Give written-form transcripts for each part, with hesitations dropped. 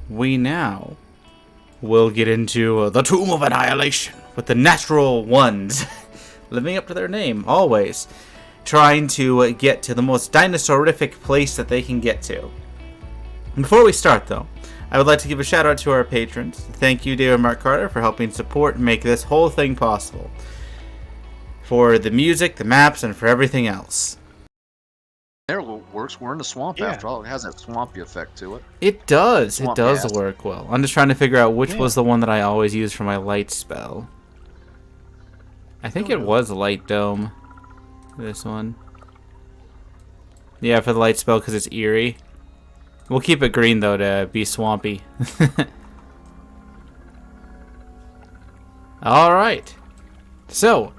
we now will get into the Tomb of Annihilation with the natural ones living up to their name, always trying to get to the most dinosaurific place that they can get to. Before we start, though, I would like to give a shout out to our patrons. Thank you, David Mark Carter, for helping support and make this whole thing possible. For the music, the maps, and for everything else. There works. We're in the swamp after all. It has that swampy effect to it. It does. Swamp It does gas. work well. I'm just trying to figure out which was the one that I always use for my light spell. I think it was Light Dome. This one. Yeah, for the light spell because it's eerie. We'll keep it green, though, to be swampy. Alright. So,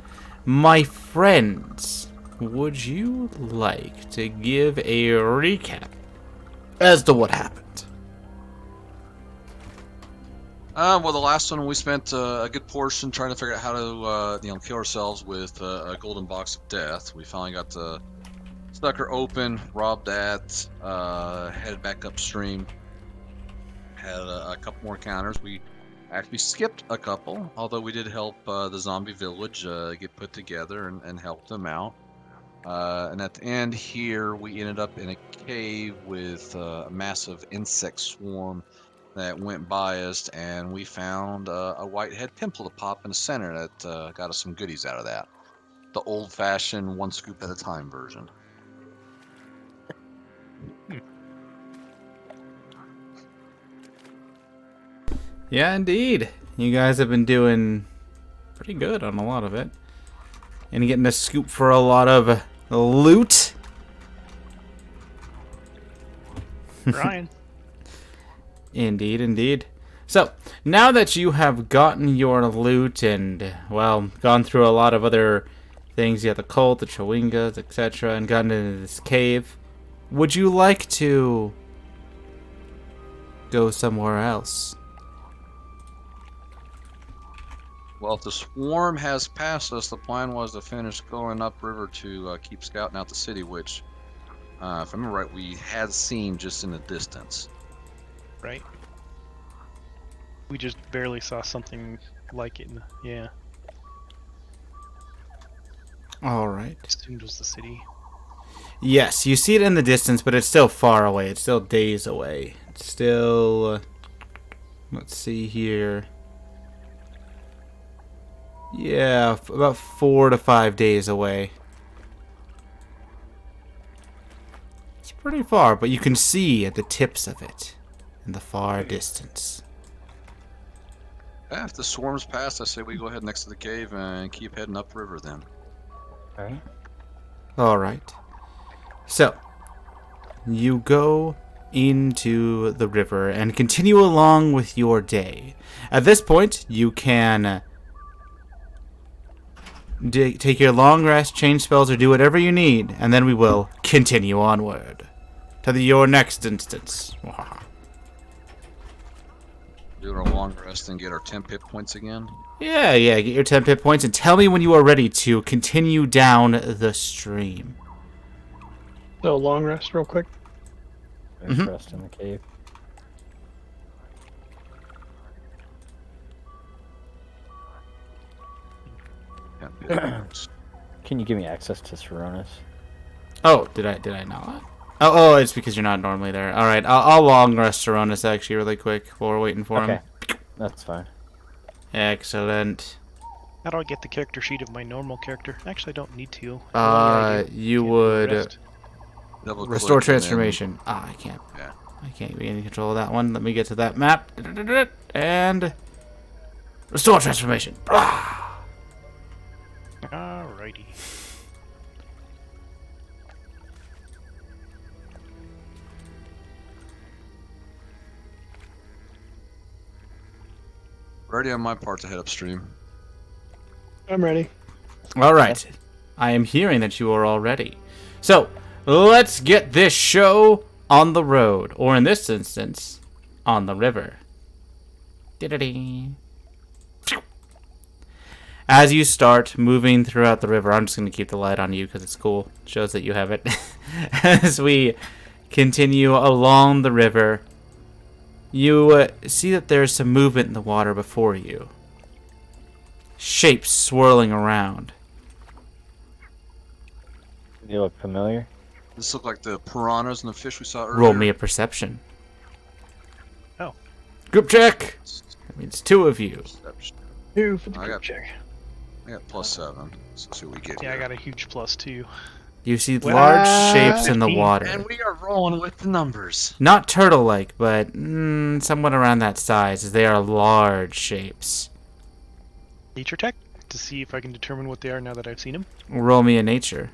my friends, would you like to give a recap as to what happened? Well, the last one we spent a good portion trying to figure out how to, kill ourselves with a golden box of death. We finally got the sucker open, robbed that, headed back upstream. Had a couple more encounters. We actually skipped a couple, although we did help the zombie village get put together and help them out. And at the end here, we ended up in a cave with a massive insect swarm that went by us, and we found a whitehead pimple to pop in the center that got us some goodies out of that. The old-fashioned one scoop at a time version. Yeah, indeed. You guys have been doing pretty good on a lot of it. And getting a scoop for a lot of loot. Ryan. Indeed, indeed. So, now that you have gotten your loot and, well, gone through a lot of other things, you have the cult, the Chewingas, etc., and gotten into this cave, would you like to go somewhere else? Well, if the swarm has passed us, the plan was to finish going upriver to keep scouting out the city, which, if I remember right, we had seen just in the distance. Right. We just barely saw something like it. Yeah. Alright. Assumed it was the city. Yes, you see it in the distance, but it's still far away. It's still days away. It's still... let's see here. Yeah, about 4 to 5 days away. It's pretty far, but you can see at the tips of it in the far distance. Yeah, if the swarm's passed, I say we go ahead next to the cave and keep heading upriver then. Alright. Alright. So, you go into the river and continue along with your day. At this point, you can take your long rest, change spells, or do whatever you need, and then we will continue onward to your next instance. Do our long rest and get our 10 hit points again. Yeah, get your 10 hit points and tell me when you are ready to continue down the stream. So long rest real quick. Rest in the cave. Can you give me access to Saronis? Oh, did I not? Oh, it's because you're not normally there. All right, I'll long rest Saronis actually really quick while we're waiting for him. That's fine. Excellent. How do I get the character sheet of my normal character? Actually, I don't need to. You would Double restore click and then- transformation. I can't. Yeah. I can't be in control of that one. Let me get to that map and restore transformation. Alrighty. Ready on my part to head upstream. I'm ready. All right. I am hearing that you are all ready. So, let's get this show on the road, or in this instance, on the river. As you start moving throughout the river, I'm just going to keep the light on you because it's cool. It shows that you have it. As we continue along the river, You see that there's some movement in the water before you. Shapes swirling around. You look familiar? This look like the piranhas and the fish we saw earlier. Roll me a perception. Oh. Group check! That means 2 of you. Perception. 2 for the I group got- check. I got +7. So let's see what we get Yeah, I here. got a huge +2. You see Well, large shapes in the 15. water. And we are rolling with the numbers. Not turtle-like, but somewhat around that size, as they are large shapes. Nature check to see if I can determine what they are now that I've seen them. Roll me a nature.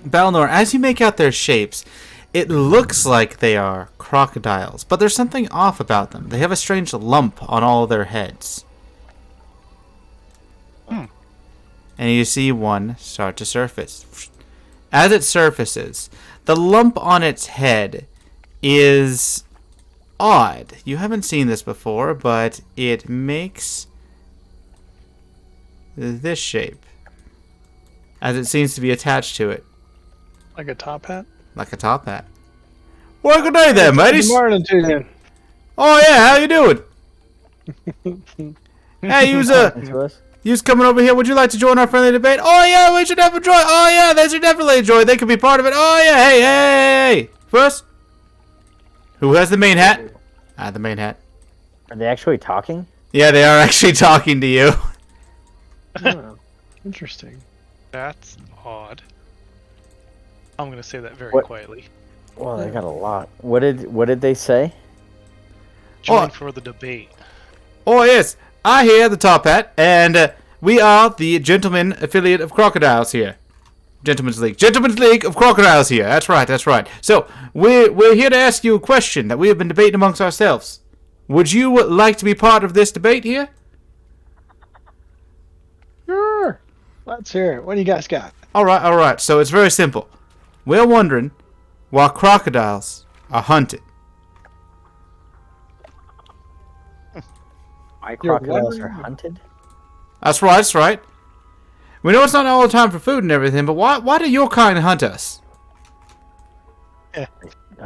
Balnor, as you make out their shapes, it looks like they are crocodiles, but there's something off about them. They have a strange lump on all their heads. And you see one start to surface. As it surfaces, the lump on its head is odd. You haven't seen this before, but it makes this shape, as it seems to be attached to it, Like a top hat? like a top hat. Well, good day there, mateys. Good morning to you. Oh yeah, how you doing? Hey, To us? you's coming over here. Would you like to join our friendly debate? Oh yeah, we should have a joy. Oh yeah, they should definitely enjoy. They could be part of it. Oh yeah, hey. First, who has the main hat? The main hat. Are they actually talking? Yeah, they are actually talking to you. Oh, interesting. That's odd. I'm gonna say that very What? quietly. Well, they got a lot. What did they say? Join Oh. for the debate. Oh yes, I hear the top hat, and we are the gentleman affiliate of crocodiles here. Gentlemen's League of Crocodiles here. That's right. So, we're here to ask you a question that we have been debating amongst ourselves. Would you like to be part of this debate here? Sure. Let's hear it. What do you guys got? Alright. So, it's very simple. We're wondering why crocodiles are hunted. Why You're crocodiles are wondering- hunted? That's right. We know it's not all the time for food and everything, but why do your kind hunt us? I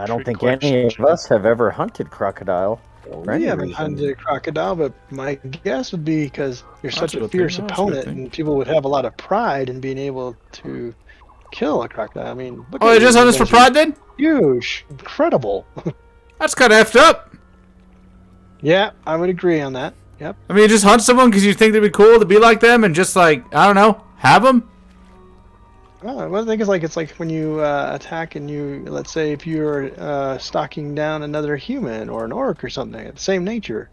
don't Trick think question. any of us have ever hunted crocodile. for We any haven't reason. hunted a crocodile, but my guess would be because you're That's such a a good thing. fierce That's a good opponent, thing. and people would have a lot of pride in being able to kill a crocodile. I mean, look Oh, at you just you hunt us for guys are pride then? Huge, incredible. That's kind of effed up. Yeah, I would agree on that. Yep. I mean, you just hunt someone because you think they'd be cool to be like them and just like, I don't know, have them? Well, I think it's like when you attack and you, let's say, if you're stalking down another human or an orc or something, it's the same nature.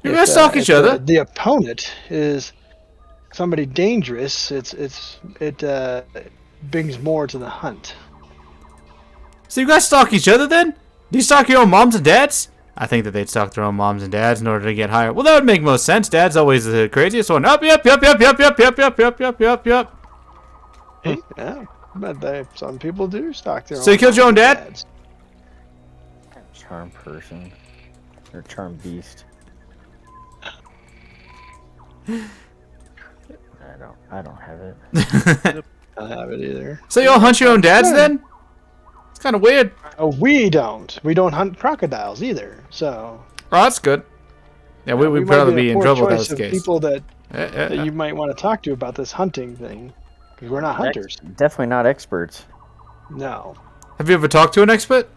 You If, guys stalk if each other? The opponent is somebody dangerous. It brings more to the hunt. So you guys stalk each other then? Do you stalk your own moms and dads? I think that they'd stalk their own moms and dads in order to get higher. Well, that would make most sense. Dad's always the craziest one. Up. Yeah, but some people do stalk their own. So you killed your own dad? dads. Charm person. Or charm beast. I don't have it. I don't have it either. So you all hunt your own dads then? It's kind of weird. Oh, we don't. We don't hunt crocodiles either. So Oh, that's good. Yeah, we'd might probably a be in poor trouble if that choice was the of case. people that you might want to talk to about this hunting thing, because we're not hunters. Definitely not experts. No. Have you ever talked to an expert?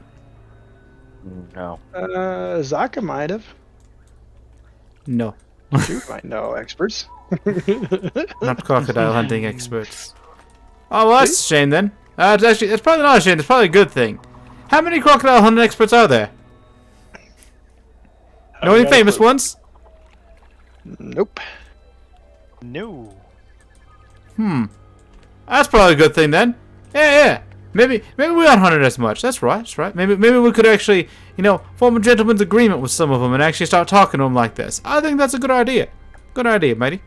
No. Zaka might have. No. She might know experts. Not crocodile hunting experts. Oh, well, that's a shame then. It's probably not a shame. It's probably a good thing. How many crocodile hunting experts are there? Know any famous ones? Nope. No. That's probably a good thing then. Yeah. Maybe we aren't hunted as much. That's right. Maybe we could actually, form a gentleman's agreement with some of them and actually start talking to them like this. I think that's a good idea. Good idea, matey.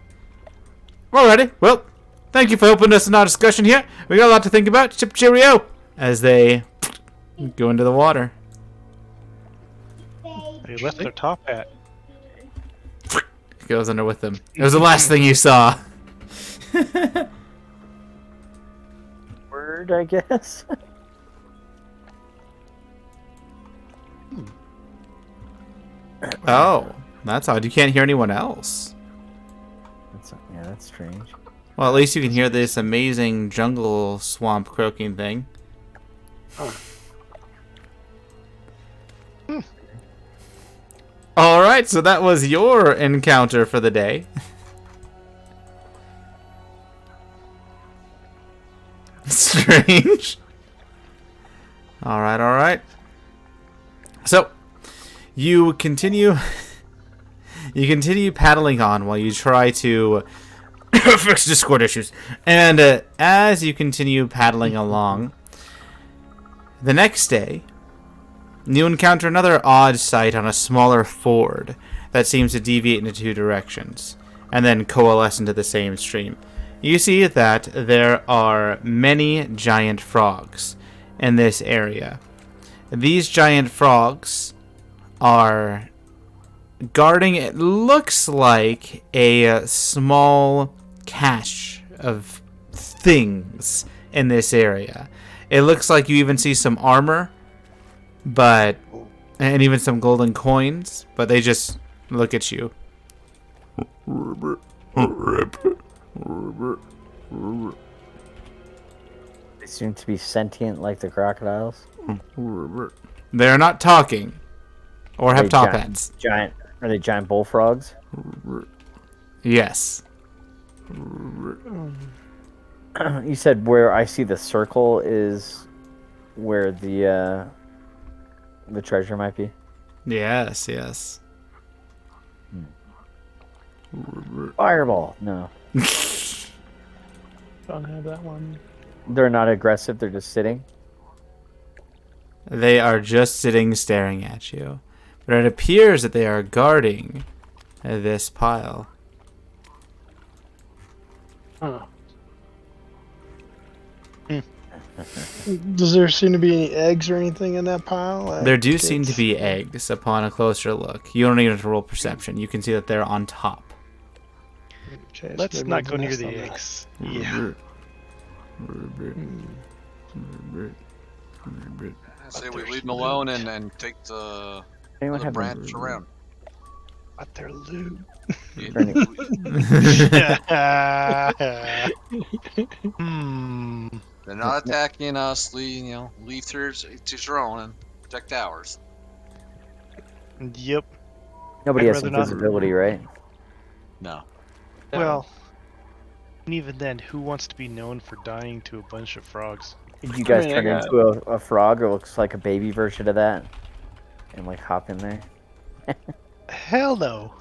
Alrighty. Well, thank you for helping us in our discussion here. We got a lot to think about. Cheerio. As they go into the water. They left their top hat. Goes under with them. It was the last thing you saw. Word, I guess. Oh, that's odd. You can't hear anyone else. Yeah, that's strange. Well, at least you can hear this amazing jungle swamp croaking thing. All right, so that was your encounter for the day. Strange. All right, all right. So, you continue paddling on while you try to fix Discord issues. And as you continue paddling along, the next day, you encounter another odd sight on a smaller ford that seems to deviate into two directions and then coalesce into the same stream. You see that there are many giant frogs in this area. These giant frogs are guarding, it looks like, a small cache of things in this area. It looks like you even see some armor, and even some golden coins, but they just look at you. They seem to be sentient like the crocodiles. They're not talking or have top hats. Are they giant bullfrogs? Yes. You said where I see the circle is where the treasure might be. Yes, yes. Fireball. No, Don't have that one. they're not aggressive. They're just sitting. They are just sitting staring at you. But it appears that they are guarding this pile. Huh. Does there seem to be any eggs or anything in that pile? There do seem to be eggs upon a closer look. You don't even have to roll perception. You can see that they're on top. Okay, so Let's maybe not there's go a near nest the on that. eggs. Yeah. I say we leave them alone and take the Anyone have branch around. But they're loot. Hmm. They're not attacking us. Leave theirs to your own and protect ours. Yep. Nobody I'd has rather not. invisibility, right? No. Well, and even then, who wants to be known for dying to a bunch of frogs? Did you guys I turn got- into a frog or looks like a baby version of that? And like hop in there? Hell no.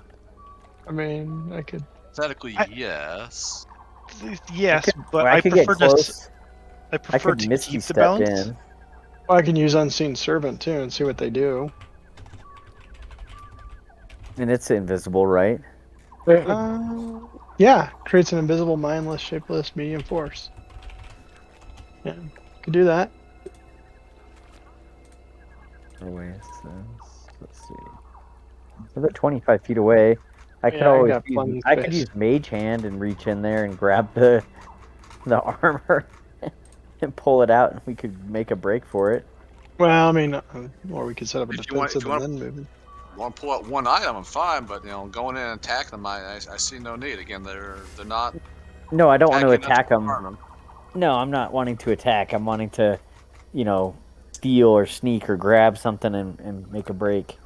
I mean, I could. Pathetically, yes. Yes, but I I could get prefer to. close. I I prefer could to misty keep the step balance. in. Well, I can use Unseen Servant too and see what they do. And it's invisible, right? Yeah, creates an invisible, mindless, shapeless, medium force. Yeah, could do that. Let's see. So they're 25 feet away. I could Yeah, I always got plenty I space. could use Mage Hand and reach in there and grab the armor and pull it out, and we could make a break for it. Well, I mean, or we could set up a If you want- defensive if you and then move it. Want to pull out one item, I'm fine, but going in and attacking them, I see no need. Again, they're not. No, I don't want to attacking us attack them. harm them. No, I'm not wanting to attack. I'm wanting to, steal or sneak or grab something and make a break.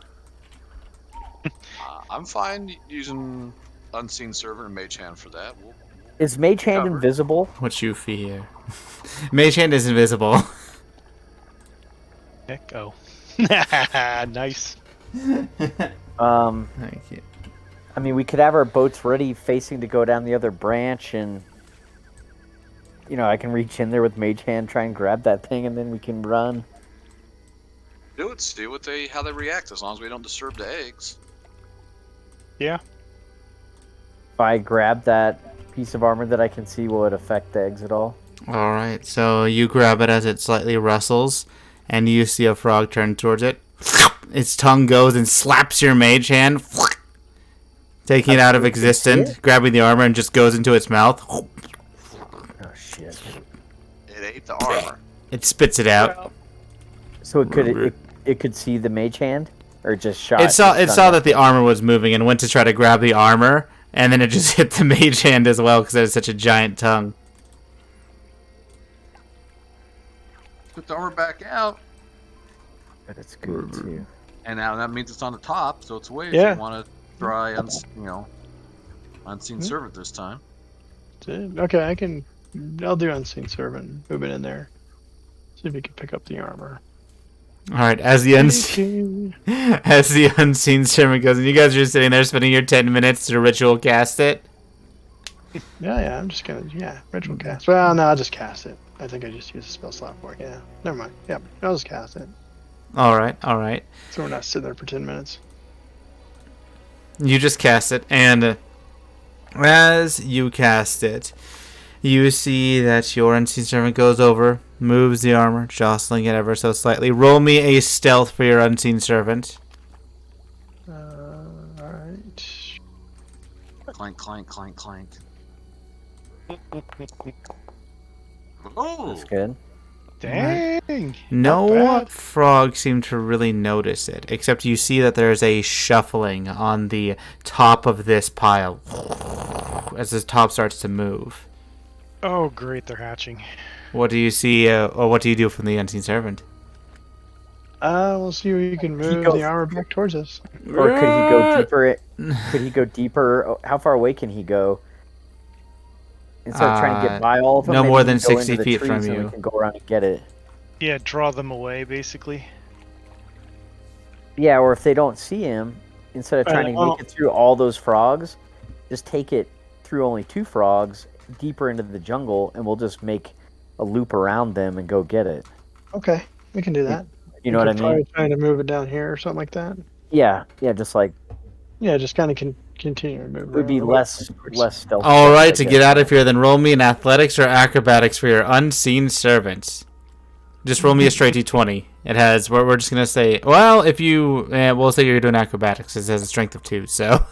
I'm fine using Unseen Servant and Mage Hand for that. Is Mage Hand Cover. invisible? What you fear. Mage Hand is invisible. Heck, oh. Nice. Thank you. I mean, we could have our boats ready facing to go down the other branch, and I can reach in there with Mage Hand, try and grab that thing, and then we can run. Do it. See how they react. As long as we don't disturb the eggs. Yeah. If I grab that piece of armor that I can see, will it affect the eggs at all? Alright, so you grab it as it slightly rustles, and you see a frog turn towards it. Its tongue goes and slaps your mage hand, taking it out of existence, grabbing the armor, and just goes into its mouth. Oh shit! It ate the armor. It spits it out. So it could see the Mage Hand? or just shot. It saw just that the armor was moving and went to try to grab the armor, and then it just hit the mage hand as well because it has such a giant tongue. Put the armor back out. But it's good too. And now that means it's on the top, so it's away. Yeah. If you want to try, unseen servant this time. Okay, I'll do unseen servant. Move it in there. See if we can pick up the armor. All right, as the unseen servant goes, and you guys are just sitting there spending your 10 minutes to ritual cast it. Yeah, I'm just gonna ritual cast. Well, no, I'll just cast it. I think I just used a spell slot for it. Yeah, never mind. Yep, I'll just cast it. All right. So we're not sitting there for 10 minutes. You just cast it, and as you cast it, you see that your unseen servant goes over, moves the armor, jostling it ever so slightly. Roll me a stealth for your unseen servant. Alright. Clank, clank, clank, clank. Oh, That's good. Dang. No bad. frog seemed to really notice it, except you see that there's a shuffling on the top of this pile as the top starts to move. Oh, great, they're hatching. What do you see, or what do you do from the unseen servant? We'll see if you can move the armor back towards us. Or could he go deeper? Could he go deeper? How far away can he go? Instead of trying to get by all of them, no maybe more he than can go 60 into the feet trees from and you. We can go around and get it. Yeah, draw them away, basically. Yeah, or if they don't see him, instead of trying to make it through all those frogs, just take it through only 2 frogs deeper into the jungle, and we'll just make a loop around them and go get it. Okay, we can do that. You know what I mean? Probably trying to move it down here or something like that. Yeah, just like Yeah, just kind of continue to move. it would be less stealth. All right, to get out of here, then roll me an athletics or acrobatics for your unseen servant. Just roll me a straight d20. It has. We're just gonna say. Well, if you, we'll say you're doing acrobatics. It has a strength of 2, so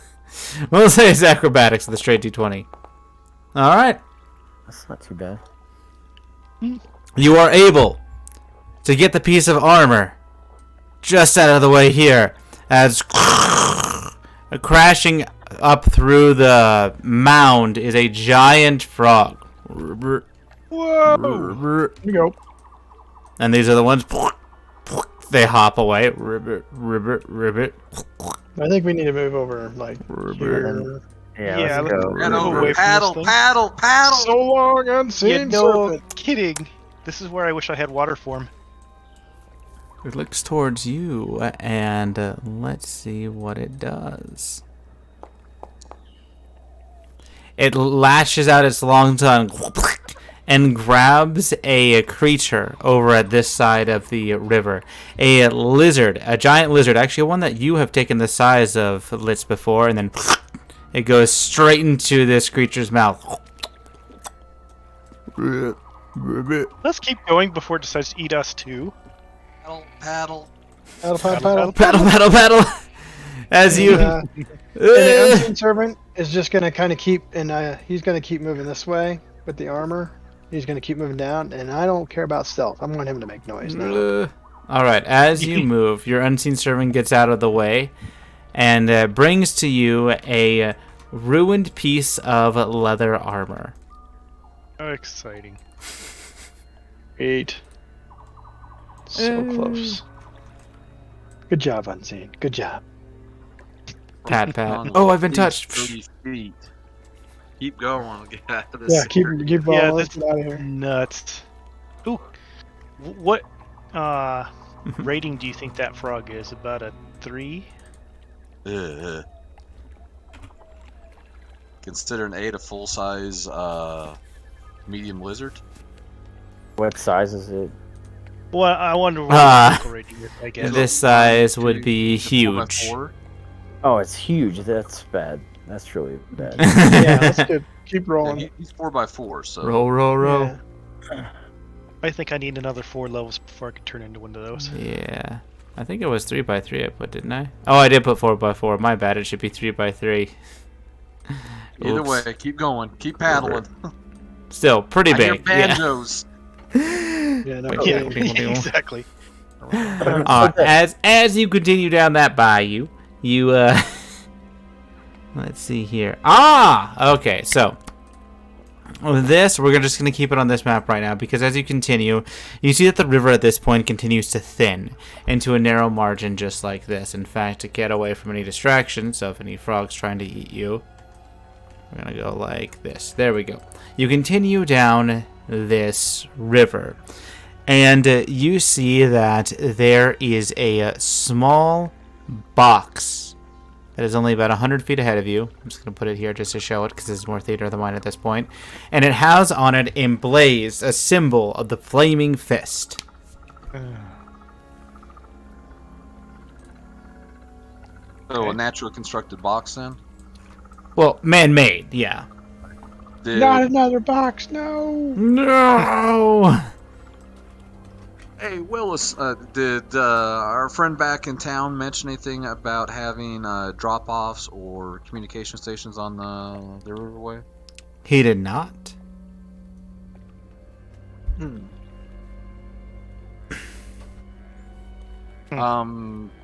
we'll say it's acrobatics with a straight d20. All right. That's not too bad. You are able to get the piece of armor just out of the way here, as crashing up through the mound is a giant frog. Whoa! Here we go. And these are the ones they hop away. Ribbit. I think we need to move over, like, here. Yeah, let's go. Get Away over. from this Paddle, thing. paddle, paddle. So long, unseen serpent. Kidding. This is where I wish I had water form. It looks towards you, and let's see what it does. It lashes out its long tongue and grabs a creature over at this side of the river. A lizard, a giant lizard, actually one that you have taken the size of Litz before, and then it goes straight into this creature's mouth. Let's keep going before it decides to eat us too. Paddle, paddle. Paddle. Paddle. As you... And the unseen servant is just going to kind of keep, and he's going to keep moving this way with the armor. He's going to keep moving down, and I don't care about stealth. I want him to make noise now. Alright, as you move, your unseen servant gets out of the way and brings to you a ruined piece of leather armor. Oh, exciting. 8. So close. Good job, unseen. Good job. Pat. Oh, I've been touched. 30 feet. Keep going. We'll get out of this. Yeah, keep Yeah, let's that's get out of here. nuts. Ooh, what rating do you think that frog is? About a 3? Consider an 8 a full size medium lizard. What size is it? Well, I wonder what the physical rating is, I guess. This size would be Is it 4 by huge. 4? Oh, it's huge. That's bad. That's really bad. Yeah, that's good. Keep rolling. Yeah, he's 4 by 4, so. Roll. Yeah. I think I need another 4 levels before I can turn into one of those. Yeah. I think it was 3 by 3 I put, didn't I? Oh, I did put 4 by 4. My bad. It should be 3 by 3. Either Oops. way, keep going. Keep paddling. Still, pretty I hear big. Yeah. banjos. Yeah, no, Wait, kidding. ding, ding, ding. Exactly. As you continue down that bayou, you let's see here. Okay, so this we're just going to keep it on this map right now because as you continue, you see that the river at this point continues to thin into a narrow margin just like this. In fact, to get away from any distractions of any frogs trying to eat you, we're going to go like this. There we go. You continue down this river, and you see that there is a small box that is only about 100 feet ahead of you. I'm just going to put it here just to show it because it's more theater than mine at this point. And it has on it emblazed a symbol of the flaming fist. So a naturally constructed box then? Well, man-made, yeah. Not another box, no. No! Hey, Willis, did our friend back in town mention anything about having drop-offs or communication stations on the riverway? He did not.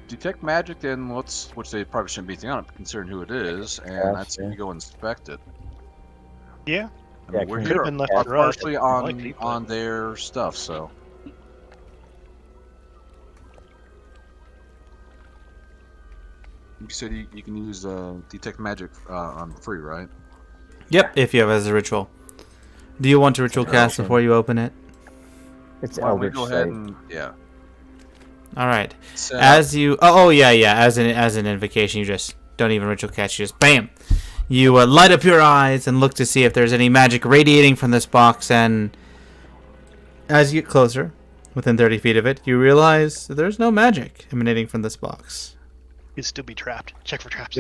Detect magic and which they probably shouldn't be thinking on it, considering who it is, and that's if you go inspect it. Yeah. I mean, Yeah, we're can Could here have been left to us. partially Likely, but- on their stuff, so. You said you can use detect magic on free, right? Yep, if you have it as a ritual. Do you want to ritual cast awesome. before you open it? It's Why don't we Eldritch go ahead Sight. and All right. set As you, yeah, as an invocation, you just don't even ritual cast. You just bam. You light up your eyes and look to see if there's any magic radiating from this box. And as you get closer, within 30 feet of it, you realize that there's no magic emanating from this box. You'd still be trapped. Check for traps.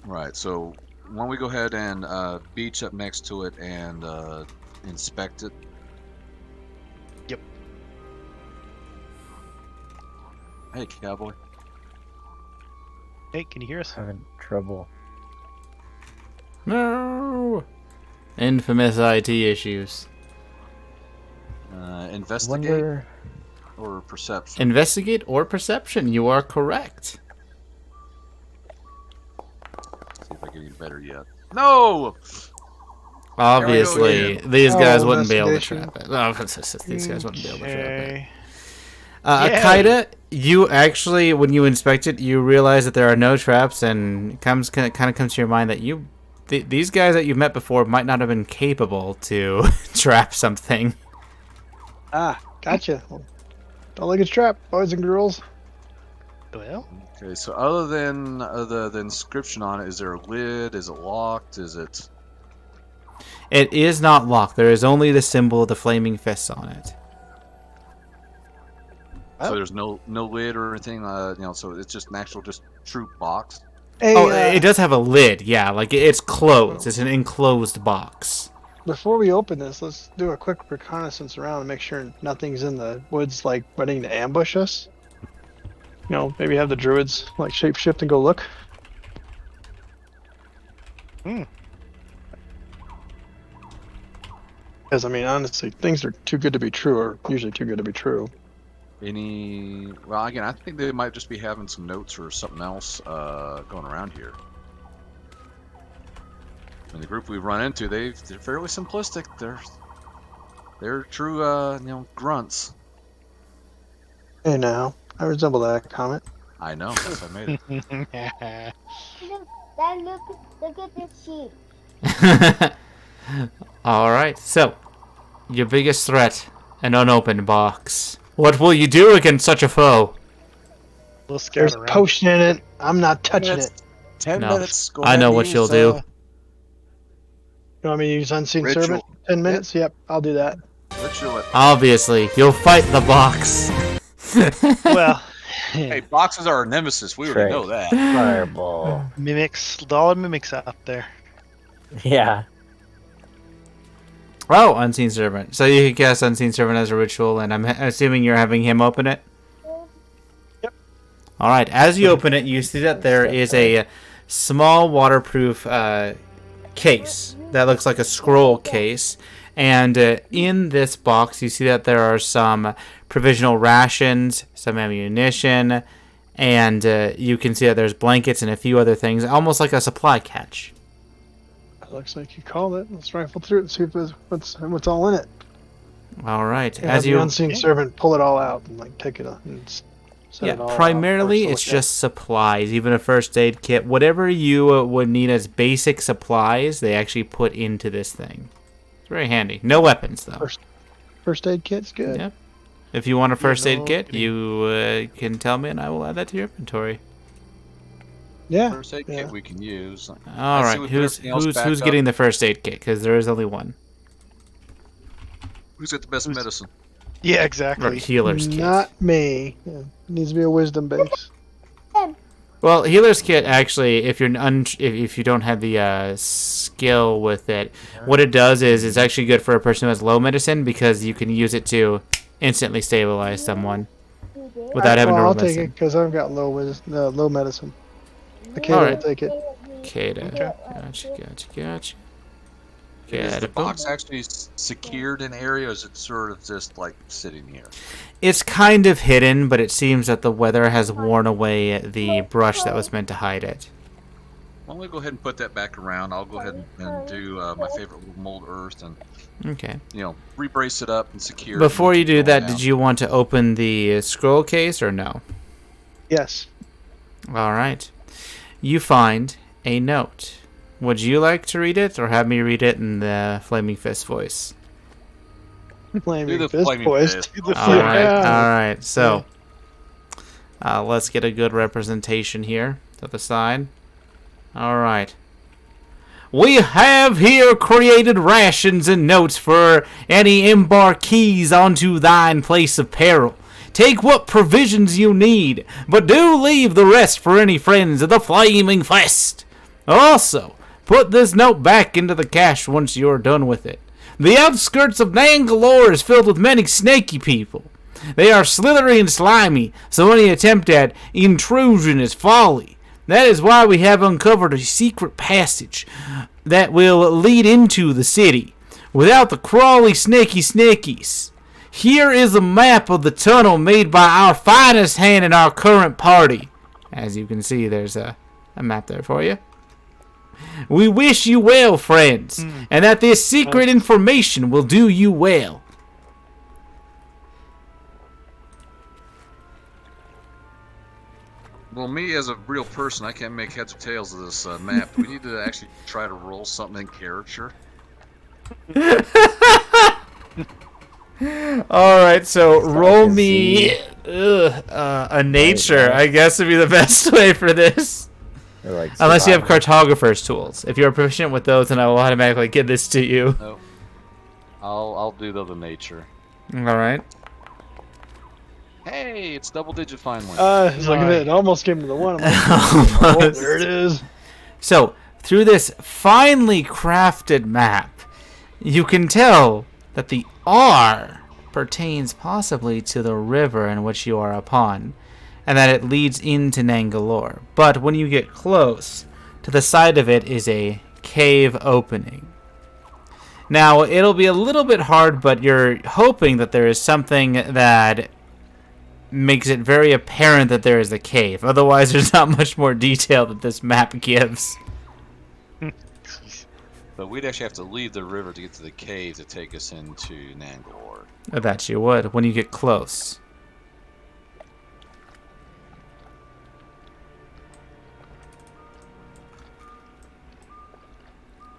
Right, so why don't we go ahead and beach up next to it and inspect it? Yep. Hey, cowboy. Hey, can you hear us? Having trouble. No. Infamous IT issues. Investigate Wonder. or perception? Investigate or perception. You are correct. See if I get any better yet. No! Obviously, again. these guys Oh, wouldn't be able to investigation. trap it. Oh, these guys wouldn't be able to trap it. Okay. Yay. Akaida, you actually, when you inspect it, you realize that there are no traps, and it kind of comes to your mind that these guys that you've met before might not have been capable to trap something. Ah, gotcha. Don't like it's trap, boys and girls. Well, Okay, so other than the inscription on it, is there a lid? Is it locked? Is it... It is not locked. There is only the symbol of the flaming fists on it. So there's no lid or anything, so it's just an actual, just true box? Hey, Oh, it does have a lid. Yeah, like it's closed. It's an enclosed box. before we open this, let's do a quick reconnaissance around and make sure nothing's in the woods, like, waiting to ambush us. You know, maybe have the druids, like, shapeshift and go look. Because, I mean, honestly, things are too good to be true, or usually too good to be true. Well, again, I think they might just be having some notes or something else going around here. And the group we run into, they're fairly simplistic. They're true, grunts. Hey, now, I resemble that comment. I know, yes, I made it. Look at this sheep. All right. So, your biggest threat, an unopened box. What will you do against such a foe? we'll scare There's it a around. potion in it. I'm not touching it. 10 No, minutes. Go I ahead know and what use, you'll do. You want me to use Unseen Ritual. Servant? 10 minutes? Yep, I'll do that. Ritual it. Obviously, you'll fight the box. Well, Hey, boxes are our nemesis. We already know that. Fireball. mimics. All the mimics out there. Yeah. Oh, Unseen Servant. So you can cast Unseen Servant as a ritual, and I'm assuming you're having him open it? Yep. All right. As you open it, you see that there is a small waterproof case that looks like a scroll case, And in this box, you see that there are some provisional rations, some ammunition, and you can see that there's blankets and a few other things, almost like a supply catch. Looks like you called it. Let's rifle through it and see if what's all in it. All right. And have the unseen servant pull it all out and like take it and set it all primarily out it's just supplies, even a first aid kit. Whatever you would need as basic supplies, they actually put into this thing. It's very handy. No weapons, though. First aid kit's good. Yep. If you want a first aid kit, you can tell me and I will add that to your inventory. Yeah. First aid kit we can use. All right. Who's getting the first aid kit? Because there is only one. Who's got the best medicine? Yeah, Or exactly. healer's kit. Not me. Yeah. Needs to be a wisdom base. Well, healer's kit actually, if you're if you don't have the skill with it, what it does is it's actually good for a person who has low medicine because you can use it to instantly stabilize someone without having to roll I'll take medicine. it because I've got low medicine. Akeda will take it. Akeda. Gotcha. Is the Okay, box actually secured in area, or is it sort of just like sitting here? it's kind of hidden, but it seems that the weather has worn away the brush that was meant to hide it. Why don't we go ahead and put that back around? I'll go ahead and do my favorite little mold earth and, Okay. re-brace it up and secure it. Before and you keep do going that, down. did you want to open the scroll case or no? Yes. All right. You find a note. Would you like to read it or have me read it in the Flaming Fist voice? Flaming the fist flaming boys. fist. Do the All right. yeah. All right. So, let's get a good representation here to the side. All right. We have here created rations and notes for any embarkees onto thine place of peril. Take what provisions you need, but do leave the rest for any friends of the Flaming Fist. Also, put this note back into the cache once you're done with it. The outskirts of Nangalore is filled with many snaky people. They are slithery and slimy, so any attempt at intrusion is folly. That is why we have uncovered a secret passage that will lead into the city, without the crawly snaky snakies. Here is a map of the tunnel made by our finest hand in our current party. As you can see, there's a map there for you. We wish you well, friends, and that this secret information will do you well. Well, me as a real person, I can't make heads or tails of this map. Do we need to actually try to roll something in character? Alright, so roll me a nature, I guess would be the best way for this. Like Unless you have cartographer's tools. If you're proficient with those, then I will automatically give this to you. No. I'll do the other nature. Alright. Hey, it's double digit finally. Look at it. Almost came to the one. I'm like, oh, there it is. So, through this finely crafted map, you can tell that the R pertains possibly to the river in which you are upon, and that it leads into Nangalore. But when you get close, to the side of it is a cave opening. Now, it'll be a little bit hard, but you're hoping that there is something that makes it very apparent that there is a cave. Otherwise, there's not much more detail that this map gives. But we'd actually have to leave the river to get to the cave to take us into Nangalore. That you would, when you get close.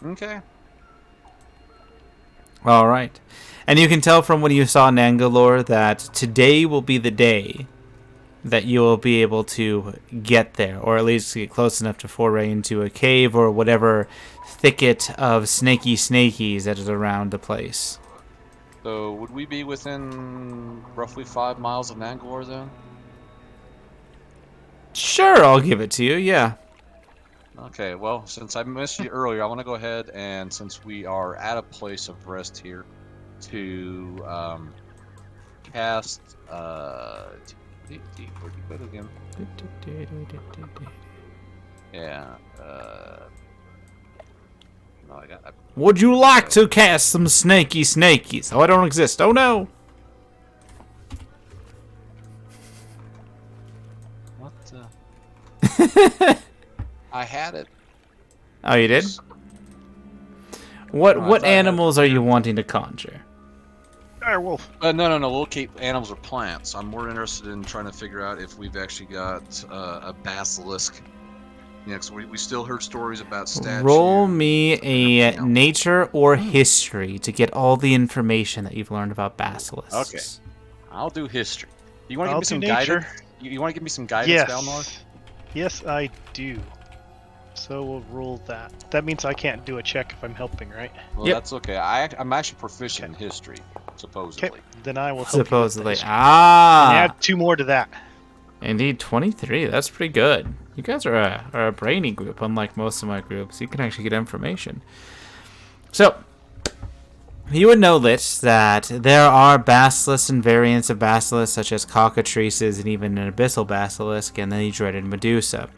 Okay. Alright. And you can tell from when you saw Nangalore that today will be the day that you will be able to get there, or at least get close enough to foray into a cave or whatever thicket of snakies that is around the place. So, would we be within roughly 5 miles of Nangalore then? Sure, I'll give it to you, yeah. Okay, well, since I missed you earlier, I want to go ahead and, since we are at a place of rest here, to cast, where'd you go again? Yeah, No, I got. Would you like to cast some snakies? Oh, I don't exist. Oh no. What? I had it. Oh, you did? No, What I thought I had animals are you wanting to conjure? Direwolf. No. Locate animals or plants. I'm more interested in trying to figure out if we've actually got a basilisk. Yeah, because we still heard stories about statues. Roll me a Yeah. nature or history to get all the information that you've learned about basilisks. Okay. I'll do history. You want to I'll give me some do nature. guidance? You want to give me some guidance, Balnor? Yes. Yes, I do. So we'll roll that. That means I can't do a check if I'm helping, right? Well, Yep. that's okay. I'm actually proficient in history, supposedly. Okay. Then I will help you with Supposedly. this. And Ah. add 2 more to that. Indeed, 23. That's pretty good. You guys are a brainy group, unlike most of my groups. You can actually get information. So, you would know, Lich, that there are basilisks and variants of basilisks, such as cockatrices and even an abyssal basilisk, and the dreaded Medusa.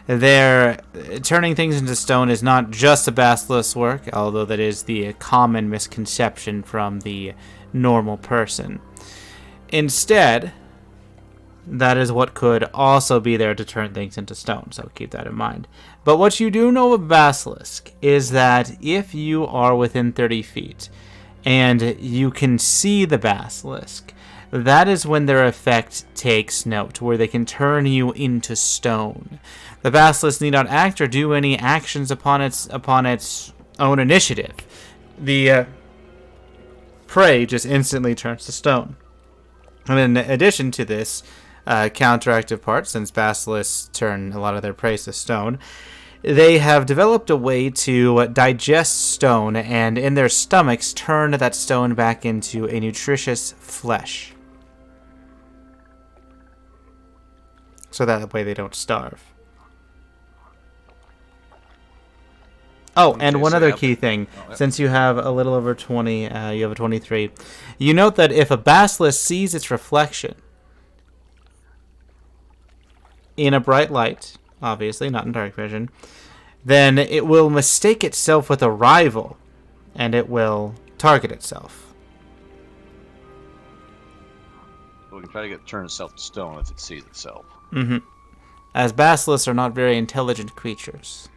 Turning things into stone is not just a basilisk's work, although that is the common misconception from the normal person. Instead, that is what could also be there to turn things into stone, so keep that in mind. But what you do know of basilisk is that if you are within 30 feet and you can see the basilisk, that is when their effect takes note, where they can turn you into stone. The basilisk need not act or do any actions upon its own initiative. The prey just instantly turns to stone. And in addition to this counteractive part, since basilisks turn a lot of their prey to stone, they have developed a way to digest stone and in their stomachs turn that stone back into a nutritious flesh. So that way they don't starve. Oh, and Okay, one so other yeah, key thing. yep. Since you have a little over 20, you have a 23. You note that if a basilisk sees its reflection in a bright light, obviously not in dark vision, then it will mistake itself with a rival, and it will target itself. So we can try to turn itself to stone if it sees itself. As basilisks are not very intelligent creatures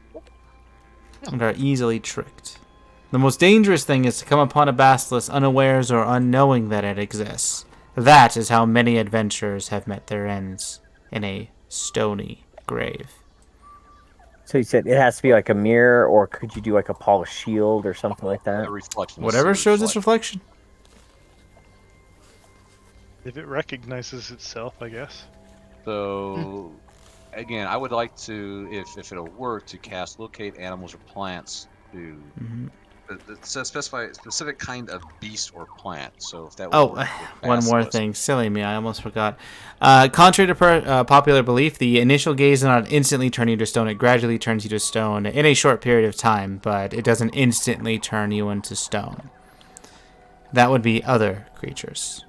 and are easily tricked. The most dangerous thing is to come upon a basilisk unawares or unknowing that it exists. That is how many adventurers have met their ends in a stony grave. So you said it has to be like a mirror, or could you do like a polished shield or something like that? A reflection. Whatever shows its reflection. If it recognizes itself, I guess. So, again, I would like to, if it'll work, to cast locate animals or plants to specify a specific kind of beast or plant. So if that would work with one more basilisk. thing. Silly me, I almost forgot. Contrary to popular belief, the initial gaze does not instantly turn you to stone. It gradually turns you to stone in a short period of time, but it doesn't instantly turn you into stone. That would be other creatures.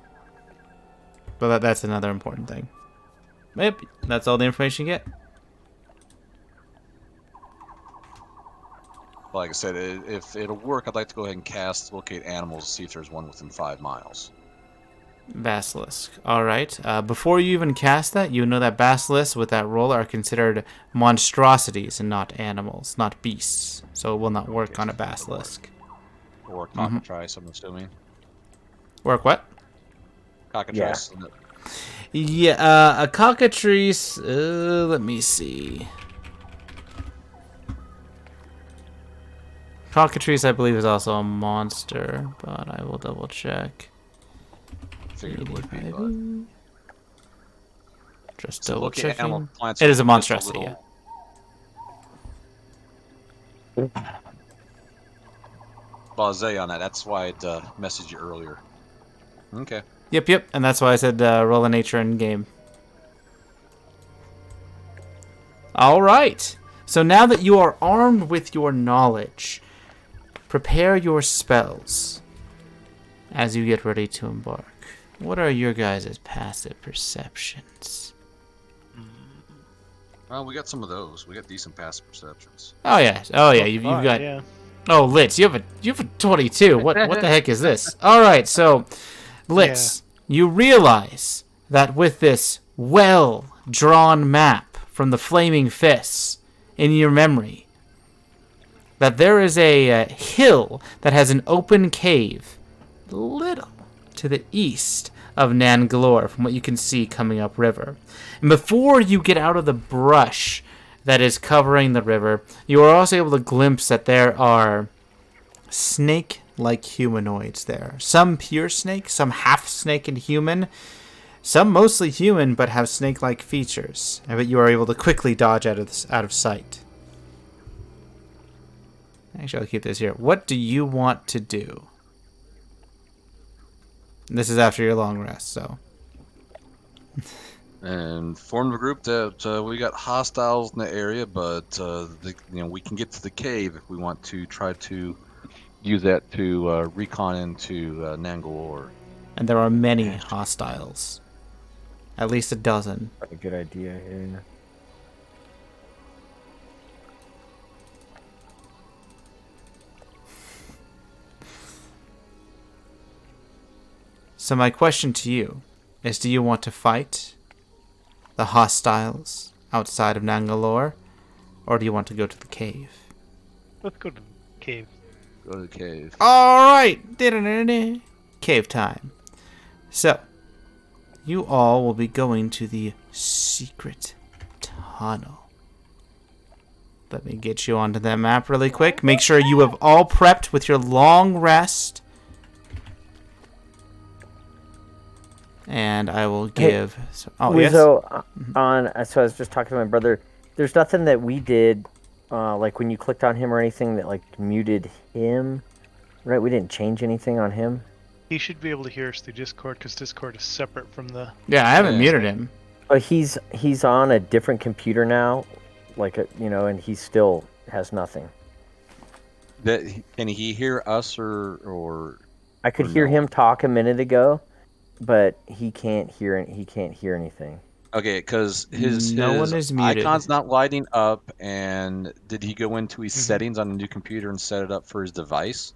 But that's another important thing. Yep, that's all the information you get. Like I said, if it'll work, I'd like to go ahead and cast locate animals to see if there's one within 5 miles. Basilisk. Alright. Before you even cast that, you know that basilisks with that roll are considered monstrosities and not animals, not beasts. So it will not work on a basilisk. Or cockatrice, I'm assuming. Work what? Cockatrice. Yeah, a cockatrice. Let me see. Cockatrice, I believe, is also a monster, but I will double check. Figured it would be, 85. but Just so double locate animal checking. plants It are is a just monstrosity. little- Blasé on that. That's why I'd messaged you earlier. Okay. Yep, and that's why I said roll a nature in game. All right. So now that you are armed with your knowledge, prepare your spells as you get ready to embark. What are your guys' passive perceptions? Well, we got some of those. We got decent passive perceptions. Oh yeah, you've got Yeah. Oh, Litz, you have a 22. What the heck is this? All right, so Litz, you realize that with this well-drawn map from the Flaming Fists in your memory, that there is a hill that has an open cave, little to the east of Nangalore, from what you can see coming upriver. And before you get out of the brush that is covering the river, you are also able to glimpse that there are snake-like humanoids there. Some pure snake, some half snake and human, some mostly human but have snake-like features. But you are able to quickly dodge out of sight. Actually, I'll keep this here. What do you want to do? This is after your long rest, so. And form the group that we got hostiles in the area, but we can get to the cave if we want to try to use that to recon into Nangalore. And there are many hostiles. At least a dozen. A good idea. Yeah. So my question to you is, do you want to fight the hostiles outside of Nangalore, or do you want to go to the cave? Let's go to the cave. Go to the cave. All right. Cave time. So, you all will be going to the secret tunnel. Let me get you onto that map really quick. Make sure you have all prepped with your long rest. And I will give... Hey, yes? Wizo, so I was just talking to my brother. There's nothing that we did, like when you clicked on him or anything that like muted him, right? We didn't change anything on him. He should be able to hear us through Discord because Discord is separate from the... Yeah, I haven't muted him. But he's on a different computer now, and he still has nothing. Can he hear us or I could hear him talk a minute ago, but he can't hear anything. Okay, because his one is muted. icon's not lighting up, and did he go into his settings on the new computer and set it up for his device?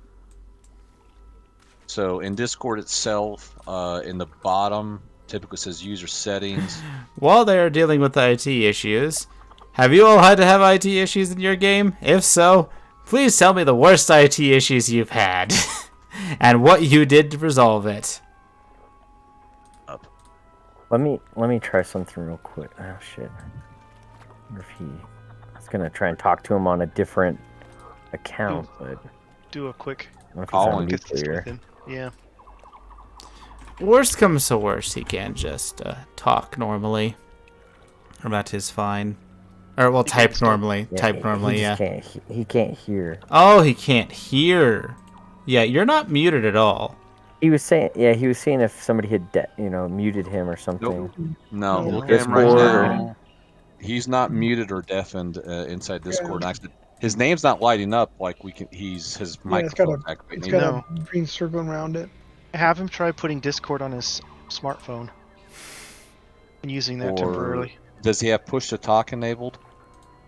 So in Discord itself, in the bottom, typically says user settings. While they are dealing with the IT issues, have you all had to have IT issues in your game? If so, please tell me the worst IT issues you've had and what you did to resolve it. Let me try something real quick. Oh shit! I wonder if I was gonna try and talk to him on a different account, but do a quick call get this with him. Yeah. Worst comes to worst, he can just talk normally. Or that is fine. Or well, type normally. Type normally. Yeah. He can't hear. Oh, he can't hear. Yeah, you're not muted at all. He was saying if somebody had muted him or something. No, No. look at him right now. He's not muted or deafened inside Discord. Actually, his name's not lighting up like we can. His microphone activated. It's got a green circle around it. Have him try putting Discord on his smartphone and using that temporarily. Does he have push to talk enabled?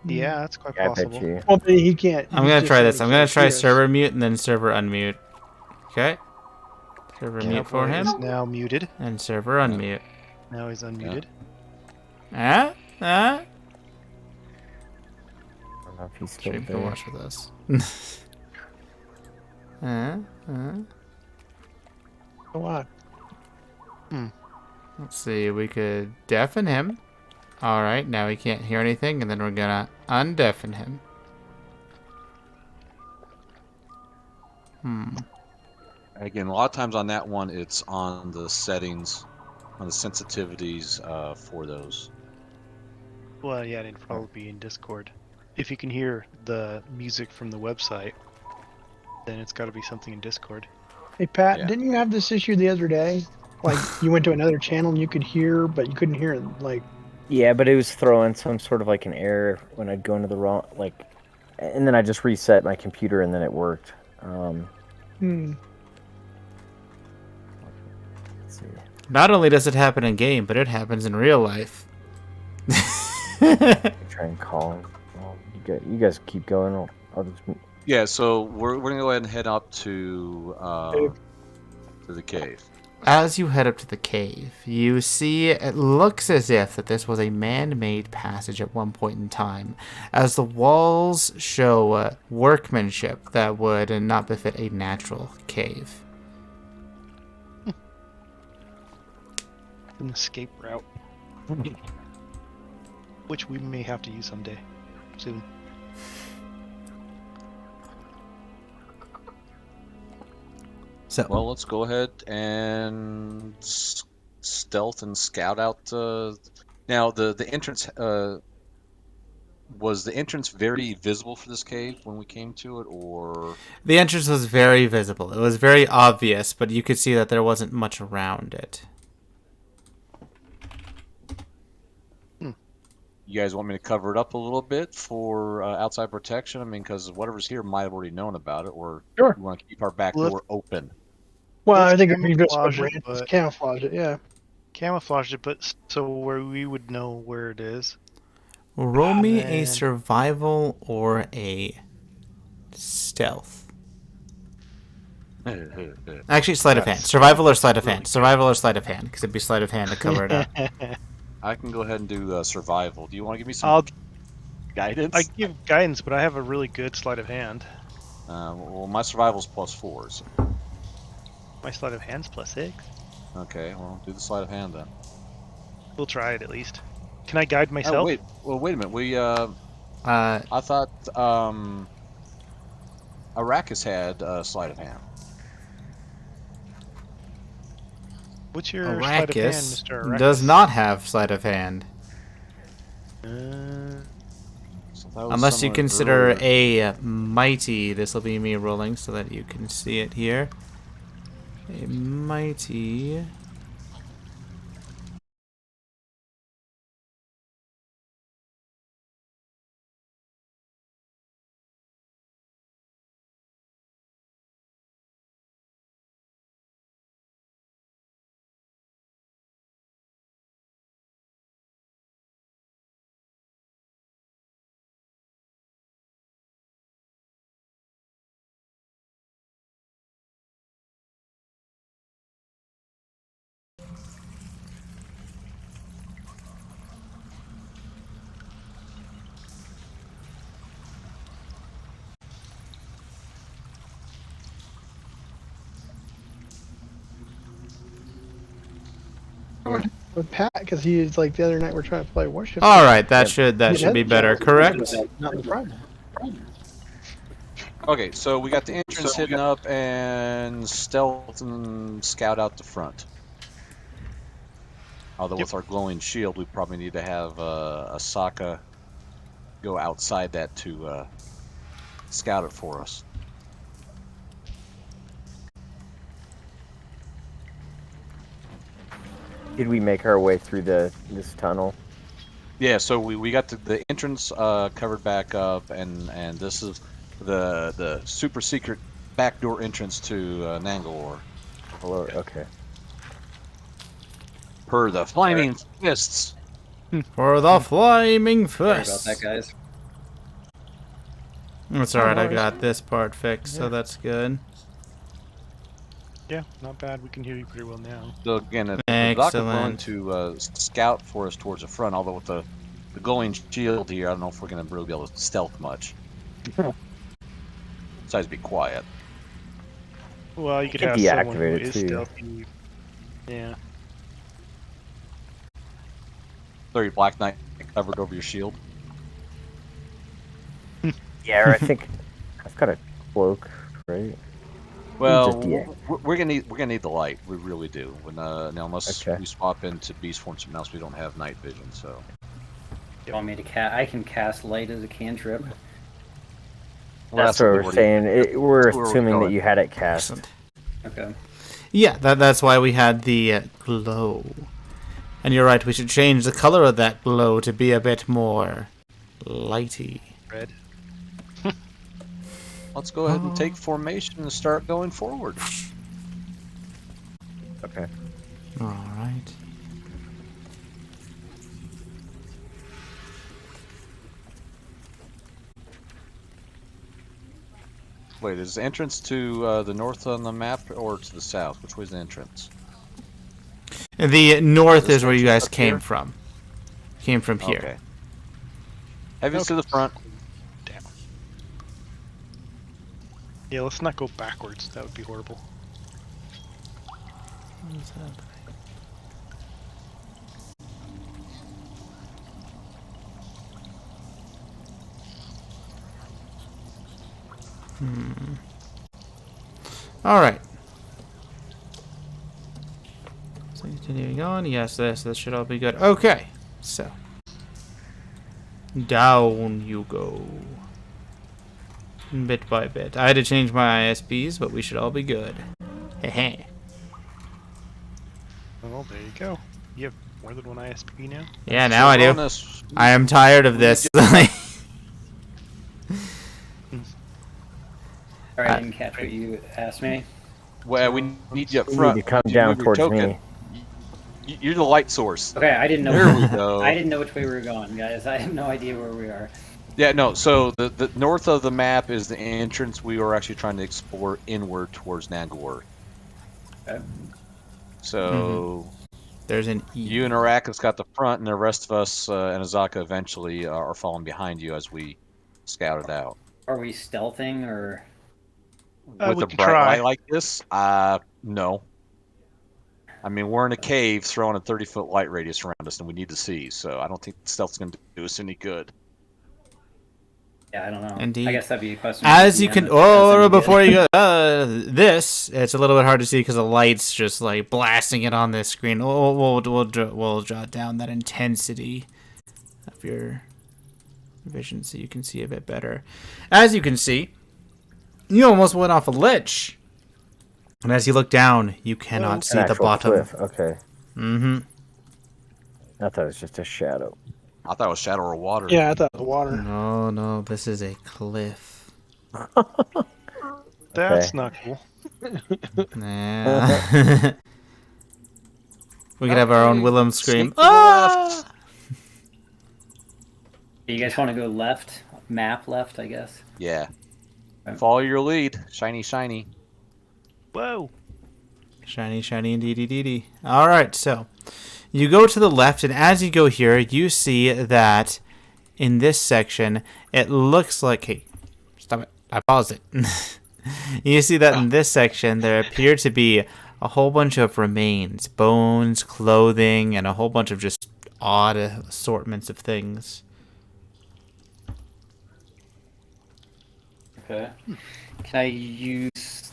Yeah, that's quite I possible. bet you. Well, but he can't. I'm gonna try this. I'm gonna try server mute and then server unmute. Okay. Server mute for him. Is now muted. And server unmute. Now he's unmuted. Ah. I don't know if he's still Stream there. can watch with us. Go on. Let's see. We could deafen him. All right. Now he can't hear anything, and then we're gonna undeafen him. Again, a lot of times on that one, it's on the settings, on the sensitivities for those. Well, yeah, it'd probably be in Discord. If you can hear the music from the website, then it's got to be something in Discord. Hey Pat, Yeah. didn't you have this issue the other day? Like you went to another channel and you could hear, but you couldn't hear it. Like Yeah, but it was throwing some sort of like an error when I'd go into the wrong and then I just reset my computer and then it worked. Let's see. Not only does it happen in game, but it happens in real life. Try and call him. Well, you guys keep going. I'll just Yeah, so we're gonna go ahead and head up to the cave. As you head up to the cave, you see it looks as if that this was a man-made passage at one point in time, as the walls show workmanship that would not befit a natural cave. An escape route. Which we may have to use someday. Soon. So, Well, let's go ahead and stealth and scout out. Now, the entrance. Was the entrance very visible for this cave when we came to it, or? the entrance was very visible. It was very obvious, but you could see that there wasn't much around it. You guys want me to cover it up a little bit for outside protection? I mean, because whatever's here might have already known about it, or Sure. we want to keep our back Let's- door open. Well, Let's I think if you just camouflage put it, branches, but- camouflage it, yeah. Camouflage it, but so where we would know where it is. Roll me a man. survival or a stealth. Actually, sleight of hand. Survival or sleight of hand. Survival or sleight of hand, because it'd be sleight of hand to cover it up. I can go ahead and do survival. Do you want to give me some I'll guidance? I give guidance, but I have a really good sleight of hand. Well, my survival's +4. So. My sleight of hand's +6. Okay, well, do the sleight of hand then. We'll try it at least. Can I guide Oh, myself? wait. Well, wait a minute. Uh, I thought Arrakis had sleight of hand. What's your sleight of hand, Arrakis Mr. Arrakis? does not have sleight of hand. So that was Unless you somewhat consider earlier. a mighty, this will be me rolling so that you can see it here. A mighty. With Pat, because he's like the other night we're trying to play Warship. All right, that Yep. should be better, correct? Not the problem. Okay, so we got the entrance hidden up and stealth and scout out the front. Although with our glowing shield, we probably need to have Asaka go outside that to scout it for us. Did we make our way through this tunnel? Yeah, so we got the entrance covered back up, and this is the super secret backdoor entrance to Nangalore. Hello. Okay. Per the flaming fists. For the flaming Sorry about fist. that, guys. It's alright, I got this part fixed, so that's good. Yeah, not bad. We can hear you pretty well now. So again, if the doctor's willing Excellent. to scout for us towards the front, although with the glowing shield here, I don't know if we're going to really be able to stealth much. Besides, be quiet. Well, you could could have someone who deactivate it, is too. stealthy. Yeah. So your Black Knight covered over your shield. Yeah, I think I've got a cloak, right? Well, Just deactivate. we're gonna need the light. We really do. When now, unless Okay. we swap into beast form, something else, we don't have night vision. So You want me to cast? I can cast light as a cantrip. Well, That's what we're saying. We're that's where we're assuming that going. you had it cast. Excellent. Okay. Yeah, that's why we had the glow. And you're right, we should change the color of that glow to be a bit more lighty. Red. Let's go ahead and take formation and start going forward. Okay. Alright. Wait, is the entrance to the north on the map or to the south? Which way is the entrance? The north This is where you entrance guys up came here? from. Came from here. Okay. Heavy's to the front. Down. Yeah, let's not go backwards. That would be horrible. What's happening? All right. So continuing on. Yes, this should all be good. Okay. So down you go. Bit by bit. I had to change my ISPs, but we should all be good. Heh. Well, there you go. You have more than one ISP now? Yeah, now I do. Bonus. I am tired of this. Sorry, I didn't catch what you asked me. Well, we need you up You front. need to come You down move your towards token. me. You're the light source. Okay, I didn't know. There we go. I didn't know which way we were going, guys. I have no idea where we are. Yeah, no, so the north of the map is the entrance. We were actually trying to explore inward towards Nangor. Okay. So There's an E. you and Araka's got the front, and the rest of us and Azaka eventually are following behind you as we scout it out. Are we stealthing or? With we a can bright try. light like this, no. I mean, we're in a cave throwing a 30-foot light radius around us, and we need to see. So I don't think stealth's going to do us any good. Yeah, I don't know. Indeed. I guess that'd be a question. As for you the can, end if it does any before good. you go, this it's a little bit hard to see because the light's just like blasting it on this screen. We'll jot down that intensity of your vision so you can see a bit better. As you can see, you almost went off a ledge, and as you look down, you cannot see An the actual bottom. cliff. Okay. Mm-hmm. I thought it was just a shadow. I thought it was shadow or water. Yeah, I thought the water. No, this is a cliff. That's not cool. Nah. We could have our own Okay, Willem scream. sneak to the left. You guys want to go left? Map left, I guess. Yeah. Follow your lead. Shiny, shiny. Whoa! Shiny, shiny, indeedy. All right, so you go to the left, and as you go here, you see that in this section, it looks like... Hey, stop it. I paused it. You see that in this section, there appear to be a whole bunch of remains, bones, clothing, and a whole bunch of just odd assortments of things. Okay. Can I use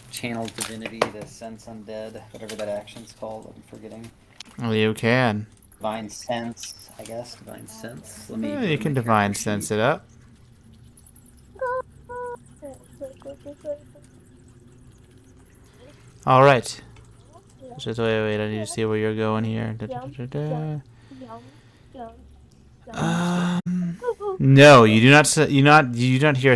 channel divinity to sense undead? Whatever that action's called, I'm forgetting. Well, you can. Divine sense, I guess. Divine sense. Let me. Yeah, you can divine sense it up. All right. Just wait. I need to see where you're going here. No, you do not. You don't hear.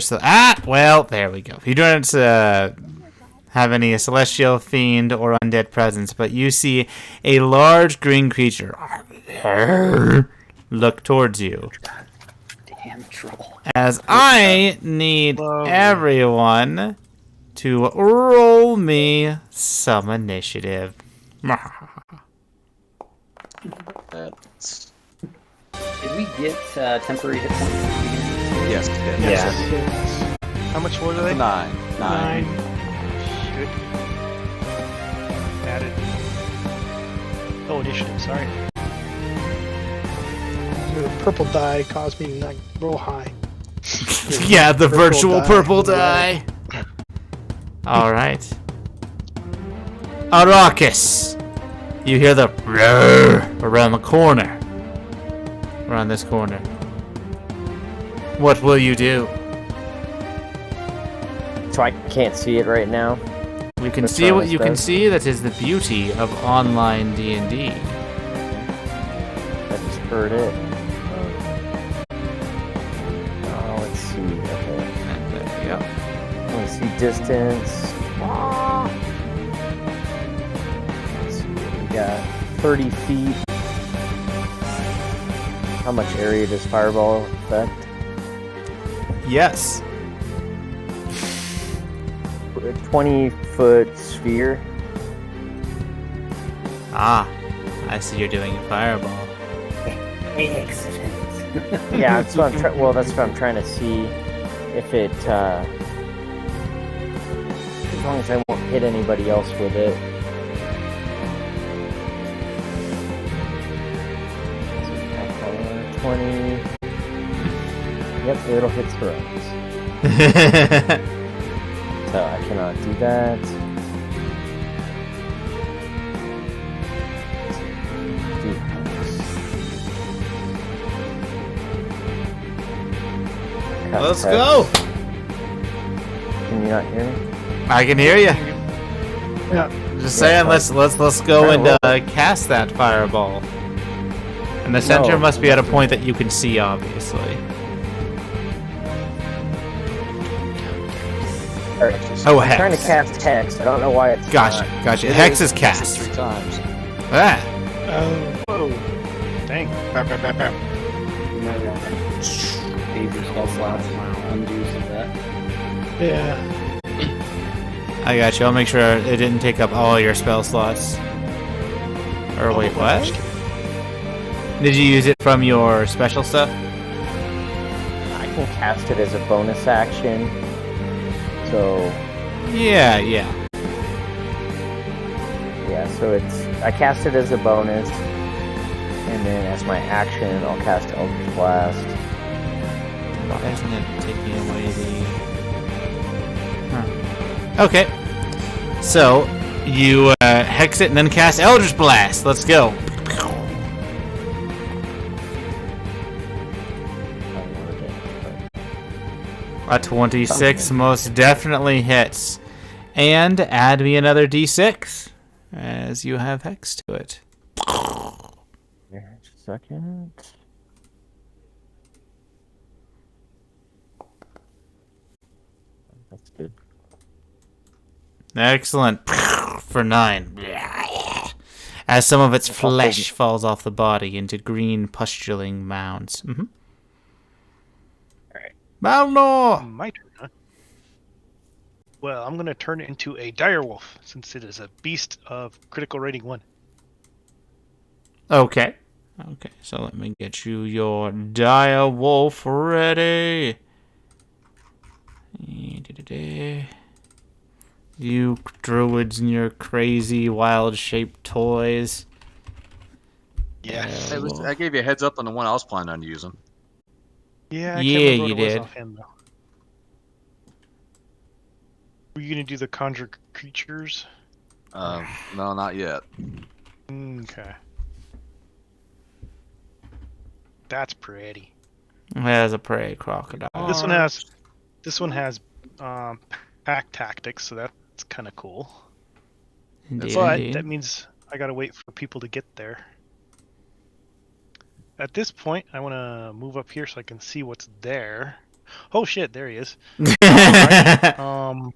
Well, there we go. You don't have any celestial fiend or undead presence, but you see a large green creature look towards you. Damn troll. As I need everyone to roll me some initiative. That's... Did we get temporary hit points at the beginning? Yes. Yeah. How much were they? 9. Shit. Added. Oh, initiative, sorry. The purple die caused me to not roll high. Yeah, the Purple virtual die. purple die. All right. Arrakis. You hear the roar around the corner. Around this corner. What will you do? So I can't see it right now. You can That's see what what you it can does. see. That is the beauty of online D&D. I just heard it. Oh, let's see. Okay. And there you go. Let's see distance. Let's see. We got 30 feet. How much area does fireball affect? Yes. 20-foot sphere. Ah, I see you're doing a fireball. Excellent. Yeah, that's what I'm trying. Well, that's what I'm trying to see if it. As long as I won't hit anybody else with it. 20. Yep, it'll hit throws. So I cannot do that. Let's go. Can you not hear me? I can hear you. Yeah. Just saying, let's go and cast that fireball. And the center must be at a point that you can see, obviously. Oh, I'm hex. trying to cast Hex. I don't know why it's Gotcha. Hex is cast. 3 times. Ah. Whoa. Dang. Bam, bam, bam, bam. You might want to save your spell slots and undo some of that. Yeah. I got you. I'll make sure it didn't take up all your spell slots. Or wait, what? Did you use it from your special stuff? I can cast it as a bonus action. So Yeah. yeah, so I cast it as a bonus, and then as my action, I'll cast Eldritch Blast. Why isn't it taking away the... Huh. Okay. So, you hex it and then cast Eldritch Blast. Let's go. A 26 most definitely hits. And add me another d6, as you have hex to it. Here, just a second. That's good. Excellent. For 9. As some of its flesh falls off the body into green pustuling mounds. Mm-hmm. Alright. Balnor! My turn, huh? Well, I'm going to turn it into a direwolf, since it is a beast of critical rating 1. Okay. Okay, so let me get you your dire wolf ready. You druids and your crazy wild-shaped toys. Yes. Hey, listen, I gave you a heads up on the one I was planning on using. Yeah, I Yeah, can't remember what you it was did. offhand, though. Were you going to do the conjure creatures? No, not yet. Okay. That's pretty. As a prey crocodile. This one has pack tactics, so that's kind of cool. Indeed, But indeed. that means I gotta wait for people to get there. At this point, I want to move up here so I can see what's there. Oh shit, there he is. Alright,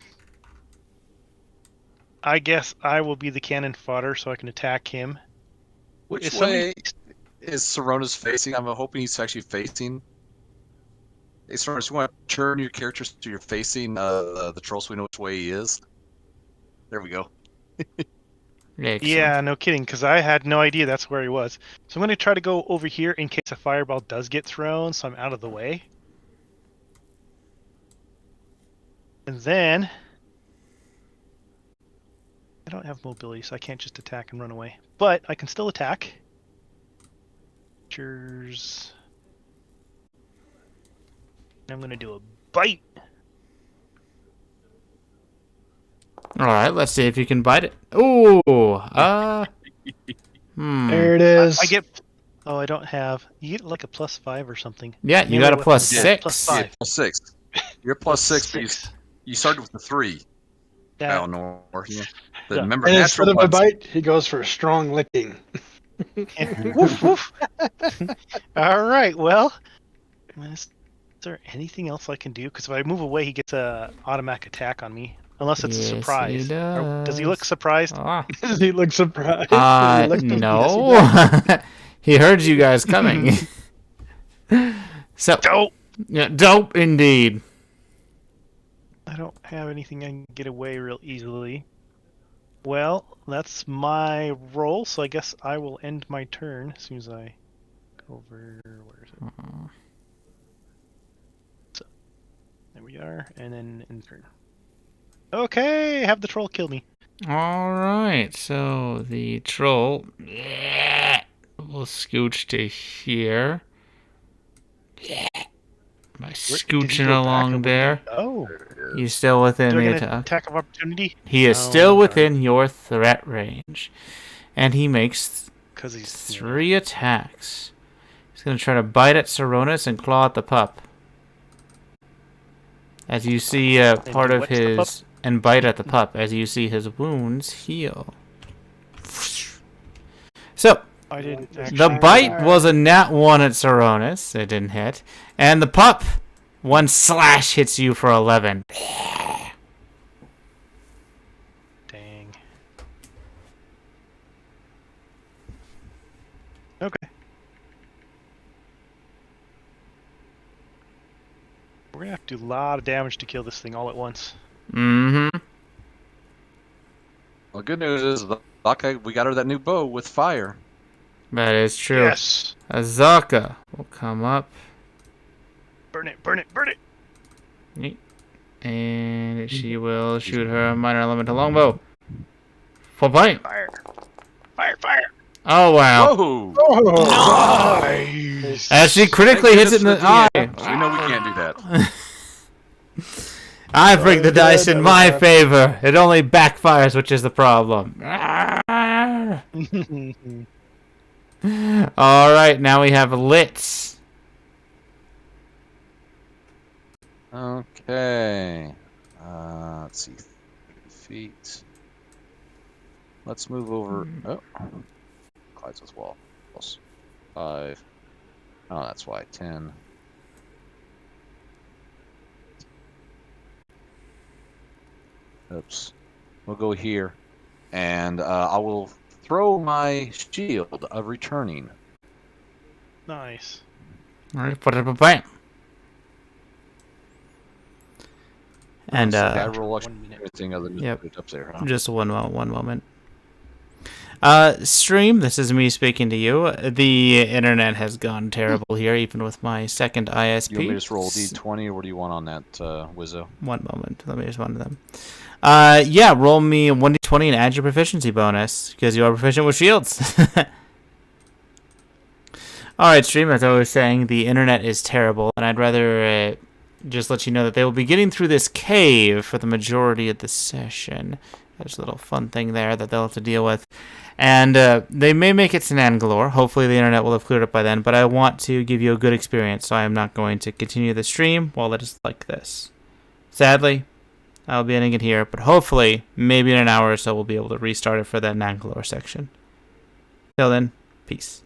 I guess I will be the cannon fodder so I can attack him. Which Is somebody- way is Sorona's facing? I'm hoping he's actually facing. Hey, Soronas, you want to turn your characters so you're facing the troll so we know which way he is? There we go. Excellent. Yeah, no kidding, because I had no idea that's where he was. So I'm going to try to go over here in case a fireball does get thrown, so I'm out of the way. And then... I don't have mobility, so I can't just attack and run away. But I can still attack. Cheers. I'm going to do a bite. Alright, let's see if you can bite it. Ooh, There it is. I get... Oh, I don't have... You get like a +5 or something. Yeah, you Melee got a weapons +6. get +5. Yeah, +6. You're +6, but you started with the 3. Yeah. Balnor. Yeah. But Yeah. remember, And instead natural of a ones. bite, he goes for a strong licking. Woof, woof. All right. Well, is there anything else I can do? Because if I move away, he gets a automatic attack on me, unless it's Yes, a surprise. he Or does he look does. surprised? Ah. He looks surprised. He looked- No. He heard you guys coming. So, Dope. yeah, dope indeed. I don't have anything I can get away real easily. Well, that's my roll, so I guess I will end my turn as soon as I go over. Where is it? So, there we are, and then end turn. Okay, have the troll kill me. All right, so the troll will scooch to here. By Did he scooching go back or along would there. he- Oh, He's still within do I the get an attack. attack of opportunity? He is Oh, still darn. within your threat range. And he makes 'Cause he's 3 attacks. He's going to try to bite at Saronis and claw at the pup. As you see part do of what to the pup? his... And bite at the pup as you see his wounds heal. So, I didn't the actually. bite was a nat 1 at Saronis. It didn't hit. And the pup, 1 slash hits you for 11. Dang. Okay. We're gonna have to do a lot of damage to kill this thing all at once. Mm-hmm. Well, good news is, okay, we got her that new bow with fire. That is true. Yes. Azaka will come up. Burn it! Burn it! Burn it! Neat. And she will shoot her minor elemental longbow. Full point. Fire! Fire! Fire! Oh, wow. Whoa! Oh, Nice. As she critically hits it in the eye. We know we can't do that. I bring the dice in my Yeah. favor. It only backfires, which is the problem. Alright, now we have Litz. Okay. Let's see. 30 feet. Let's move over. Oh. Collides with wall. 5. Oh, that's why. 10. Oops. We'll go here. And I will throw my shield of returning. Nice. Alright, put it bam. And So I roll 1 minute. everything other than Yep. put it up there, huh? just one moment. Stream, this is me speaking to you. The internet has gone terrible here, even with my second ISP. You want me to just roll D20, or what do you want on that, Wizo? One moment. Let me just one of them. Yeah, roll me 1d20 and add your proficiency bonus, because you are proficient with shields. Alright, stream, as I was saying, the internet is terrible, and I'd rather just let you know that they will be getting through this cave for the majority of the session. There's a little fun thing there that they'll have to deal with. And they may make it Sanan galore. Hopefully the internet will have cleared up by then, but I want to give you a good experience, so I am not going to continue the stream while it is like this. Sadly, I'll be ending it here, but hopefully, maybe in an hour or so, we'll be able to restart it for that Nangalore section. Till then, peace.